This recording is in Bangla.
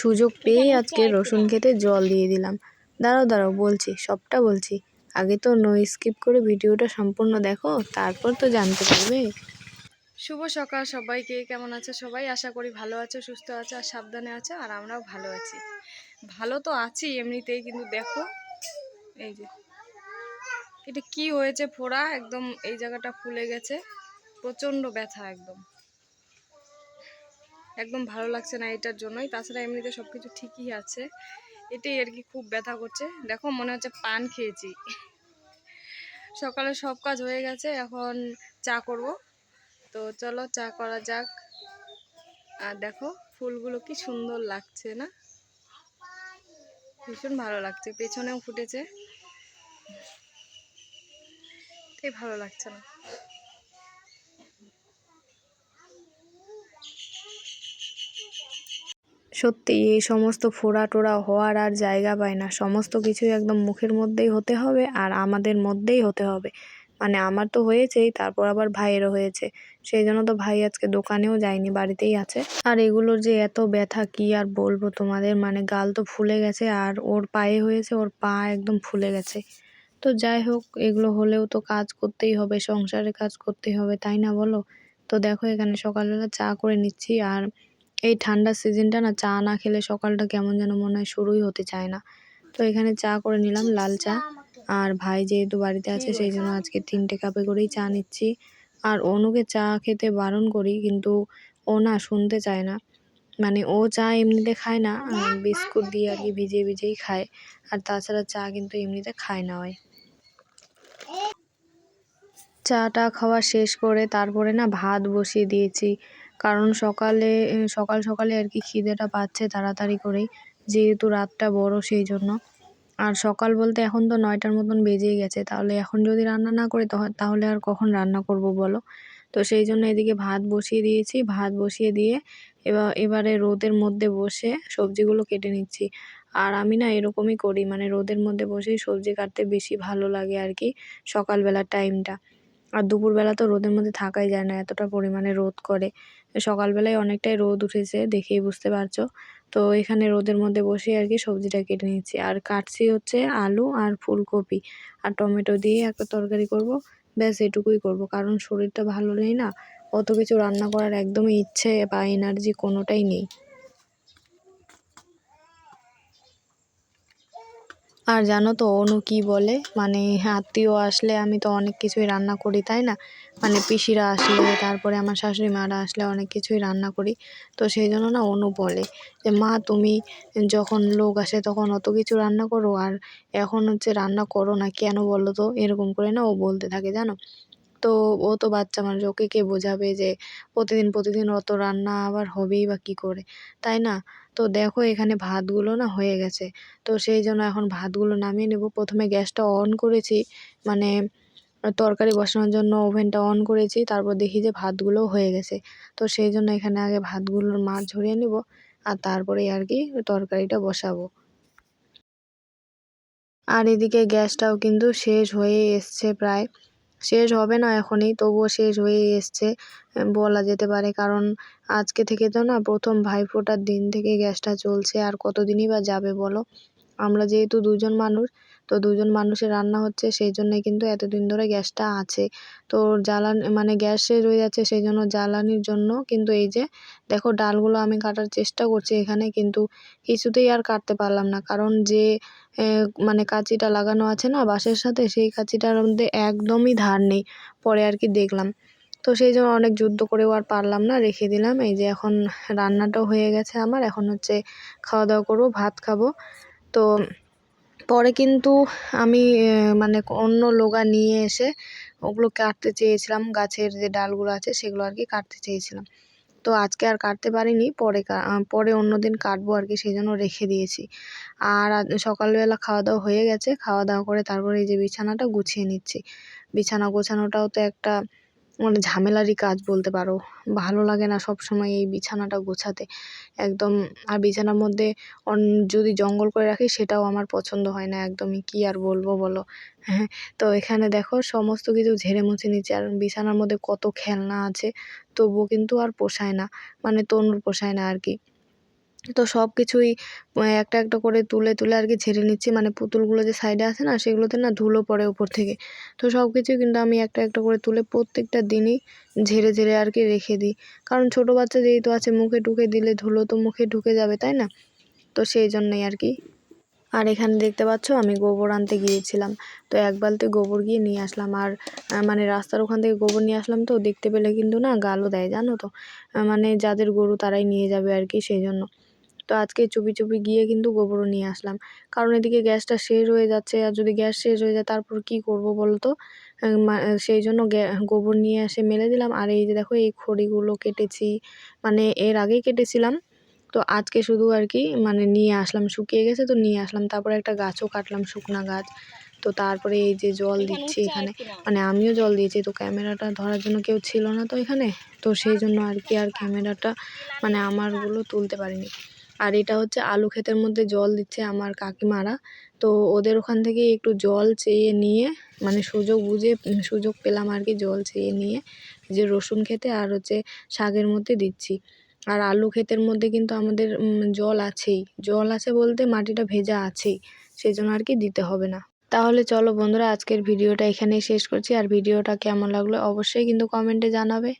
সুযোগ পেয়েই আজকে রসুন খেতে জল দিয়ে দিলাম। দাঁড়াও বলছি, সবটা বলছি। আগে তো নো স্কিপ করে ভিডিওটা সম্পূর্ণ দেখো, তারপর তো জানতে পারবে। শুভ সকাল সবাইকে, কেমন আছে সবাই? আশা করি ভালো আছে, সুস্থ আছে আর সাবধানে আছে। আর আমরাও ভালো আছি। ভালো তো আছি এমনিতেই, কিন্তু দেখো এই যে এটা কি হয়েছে, ফোড়া একদম এই জায়গাটা ফুলে গেছে, প্রচণ্ড ব্যথা, একদম ভালো লাগছে না এটার জন্যই। তাছাড়া এমনিতে সব কিছু ঠিকই আছে, এটাই আর কি খুব ব্যথা করছে। দেখো মনে হচ্ছে পান খেয়েছি। সকালে সব কাজ হয়ে গেছে, এখন চা করব। তো চলো চা করা যাক। আর দেখো ফুলগুলো কি সুন্দর লাগছে না? ভীষণ ভালো লাগছে, পেছনেও ফুটেছে, তাই ভালো লাগছে না। সত্যি এই সমস্ত ফোড়া টোড়া হওয়ার আর জায়গা পায় না। সমস্ত কিছুই একদম মুখের মধ্যেই হতে হবে আর আমাদের মধ্যেই হতে হবে। মানে আমার তো হয়েছেই, তারপর আবার ভাইয়েরও হয়েছে। সেই জন্য তো ভাই আজকে দোকানেও যায়নি, বাড়িতেই আছে। আর এগুলোর যে এত ব্যথা কি আর বলবো তোমাদের, মানে গাল তো ফুলে গেছে আর ওর পায়ে হয়েছে, ওর পা একদম ফুলে গেছে। তো যাই হোক, এগুলো হলেও তো কাজ করতেই হবে, সংসারে কাজ করতেই হবে, তাই না বলো? তো দেখো এখানে সকালবেলা চা করে নিচ্ছি। আর এই ঠান্ডার সিজনটা না, চা না খেলে সকালটা কেমন যেন মনে হয় শুরুই হতে চায় না। তো এখানে চা করে নিলাম, লাল চা। আর ভাই যেহেতু বাড়িতে আছে সেই জন্য আজকে 3টে কাপে করেই চা নিচ্ছি। আর অনুকে চা খেতে বারণ করি, কিন্তু ও না শুনতে চায় না। মানে ও চা এমনিতে খায় না, বিস্কুট দিয়ে আর কি ভিজিয়েই খায়। আর তাছাড়া চা কিন্তু এমনিতে খায় না হয়। চাটা খাওয়া শেষ করে তারপরে না ভাত বসিয়ে দিয়েছি, কারণ সকালে আর কি খিদেটা পাচ্ছে তাড়াতাড়ি করেই, যেহেতু রাতটা বড় সেই জন্য। আর সকাল বলতে এখন তো 9টার মতন বেজেই গেছে, তাহলে এখন যদি রান্না না করি তাহলে আর কখন রান্না করব বলো? তো সেই জন্য এদিকে ভাত বসিয়ে দিয়েছি, ভাত বসিয়ে দিয়ে এবারে রোদের মধ্যে বসে সবজিগুলো কেটে নিচ্ছি। আর আমি না এরকমই করি, মানে রোদের মধ্যে বসেই সবজি কাটতে বেশি ভালো লাগে আর কি, সকালবেলার টাইমটা। আর দুপুরবেলা তো রোদের মধ্যে থাকাই যায় না, এতটা পরিমাণে রোদ করে। সকালবেলায় অনেকটাই রোদ উঠেছে, দেখেই বুঝতে পারছো। তো এখানে রোদের মধ্যে বসে আর কি সবজিটা কেটে নিচ্ছি। আর কাটছি হচ্ছে আলু আর ফুলকপি আর টমেটো দিয়ে একটা তরকারি করব। ব্যাস এটুকুই করব, কারণ শরীরটা ভালো নেই না, অত কিছু রান্না করার একদমই ইচ্ছে বা এনার্জি কোনোটাই নেই। আর জানো তো অনু কি বলে, মানে আত্মীয় আসলে আমি তো অনেক কিছুই রান্না করি, তাই না? মানে পিসিরা আসলে, তারপরে আমার শাশুড়ি মারা আসলে অনেক কিছুই রান্না করি। তো সেই জন্য না অনু বলে যে মা তুমি যখন লোক আসে তখন অত কিছু রান্না করো, আর এখন হচ্ছে রান্না করো না কেন বলো তো? এরকম করে না ও বলতে থাকে, জানো। তো ও তো বাচ্চা মানুষ, ওকে কে বোঝাবে যে প্রতিদিন অত রান্না আবার হবেই বা কী করে, তাই না? তো দেখো এখানে ভাতগুলো না হয়ে গেছে। তো সেই জন্য এখন ভাতগুলো নামিয়ে নেব। প্রথমে গ্যাসটা অন করেছি, মানে তরকারি বসানোর জন্য ওভেনটা অন করেছি, তারপর দেখি যে ভাতগুলোও হয়ে গেছে। তো সেই জন্য এখানে আগে ভাতগুলোর মার ঝরিয়ে নেব, আর তারপরেই আর কি তরকারিটা বসাবো। আর এদিকে গ্যাসটাও কিন্তু শেষ হয়ে এসছে প্রায়। শেষ হবে না এখনই, তবুও শেষ হয়ে এসছে বলা যেতে পারে, কারণ আজকে থেকে তো না প্রথম ভাইফোঁটার দিন থেকে গ্যাসটা চলছে, আর কতদিনই বা যাবে বলো? আমরা যেহেতু 2জন মানুষ, তো 2জন মানুষের রান্না হচ্ছে, সেই জন্যই কিন্তু এতদিন ধরে গ্যাসটা আছে। তো মানে গ্যাস শেষ হয়ে যাচ্ছে, সেই জন্য জ্বালানির জন্য কিন্তু এই যে দেখো ডালগুলো আমি কাটার চেষ্টা করছি এখানে, কিন্তু কিছুতেই আর কাটতে পারলাম না, কারণ যে মানে কাঁচিটা লাগানো আছে না বাঁশের সাথে, সেই কাঁচিটার মধ্যে একদমই ধার নেই। পরে আর কি দেখলাম। তো সেই জন্য অনেক যুদ্ধ করেও আর পারলাম না, রেখে দিলাম। এই যে এখন রান্নাটাও হয়ে গেছে আমার, এখন হচ্ছে খাওয়া দাওয়া করবো, ভাত খাবো। তো পরে কিন্তু আমি মানে অন্য লোগা নিয়ে এসে ওগুলো কাটতে চেয়েছিলাম, গাছের যে ডালগুলো আছে সেগুলো আর কি কাটতে চেয়েছিলাম। তো আজকে আর কাটতে পারিনি, পরে অন্যদিন কাটবো আর কি, সেই জন্য রেখে দিয়েছি। আর সকালবেলা খাওয়া দাওয়া হয়ে গেছে, খাওয়া দাওয়া করে তারপরে এই যে বিছানাটা গুছিয়ে নিচ্ছি। বিছানা গোছানোটাও তো একটা মানে ঝামেলারই কাজ বলতে পারো। ভালো লাগে না সবসময় এই বিছানাটা গোছাতে একদম। আর বিছানার মধ্যে যদি জঙ্গল করে রাখি সেটাও আমার পছন্দ হয় না একদমই, কি আর বলবো বলো? হ্যাঁ। তো এখানে দেখো সমস্ত কিছু ঝেড়ে মুছে নিচ্ছি। আর বিছানার মধ্যে কত খেলনা আছে, তবুও কিন্তু আর পোষায় না, মানে তনুর পোষায় না আর কি। তো সব কিছুই একটা একটা করে তুলে তুলে আর কি ঝেড়ে নিচ্ছি, মানে পুতুলগুলো যে সাইডে আছে না সেগুলোতে না ধুলো পড়ে উপর থেকে। তো সব কিছুই কিন্তু আমি একটা একটা করে তুলে প্রত্যেকটা দিনই ঝেড়ে ঝেড়ে আর কি রেখে দিই, কারণ ছোটো বাচ্চা যেহেতু আছে মুখে টুকে দিলে ধুলো তো মুখে ঢুকে যাবে, তাই না? তো সেই জন্যই আর কি। আর এখানে দেখতে পাচ্ছ আমি গোবর আনতে গিয়েছিলাম, তো এক বালতি গোবর গিয়ে নিয়ে আসলাম। আর মানে রাস্তার ওখান থেকে গোবর নিয়ে আসলাম, তো দেখতে পেলে কিন্তু না গালও দেয়, জানো তো। মানে যাদের গরু তারাই নিয়ে যাবে আর কি, সেই জন্য। তো আজকে চুপি চুপি গিয়ে কিন্তু গোবরও নিয়ে আসলাম, কারণ এদিকে গ্যাসটা শেষ হয়ে যাচ্ছে, আর যদি গ্যাস শেষ হয়ে যায় তারপর কি করব বলো তো। সেই জন্য গোবর নিয়ে এসে মেলে দিলাম। আর এই যে দেখো এই খড়িগুলো কেটেছি, মানে এর আগেই কেটেছিলাম, তো আজকে শুধু আর কি মানে নিয়ে আসলাম, শুকিয়ে গেছে তো নিয়ে আসলাম। তারপরে একটা গাছও কাটলাম, শুকনা গাছ। তো তারপরে এই যে জল দিচ্ছি এখানে, মানে আমিও জল দিয়েছি, তো ক্যামেরাটা ধরার জন্য কেউ ছিল না তো এখানে, তো সেই জন্য আর কি আর ক্যামেরাটা মানে আমারগুলো তুলতে পারিনি। আর এটা হচ্ছে আলু ক্ষেতের মধ্যে জল দিচ্ছে আমার কাকিমারা, তো ওদের ওখান থেকে একটু জল চেয়ে নিয়ে, মানে সুযোগ বুঝে সুযোগ পেলাম আর কি, জল চেয়ে নিয়ে যে রসুন খেতে আর হচ্ছে শাকের মধ্যে দিচ্ছি। আর আলু ক্ষেতের মধ্যে কিন্তু আমাদের জল আছেই, জল আছে বলতে মাটিটা ভেজা আছেই, সেই জন্য আর কি দিতে হবে না। তাহলে চলো বন্ধুরা, আজকের ভিডিওটা এখানেই শেষ করছি। আর ভিডিওটা কেমন লাগলো অবশ্যই কিন্তু কমেন্টে জানাবে।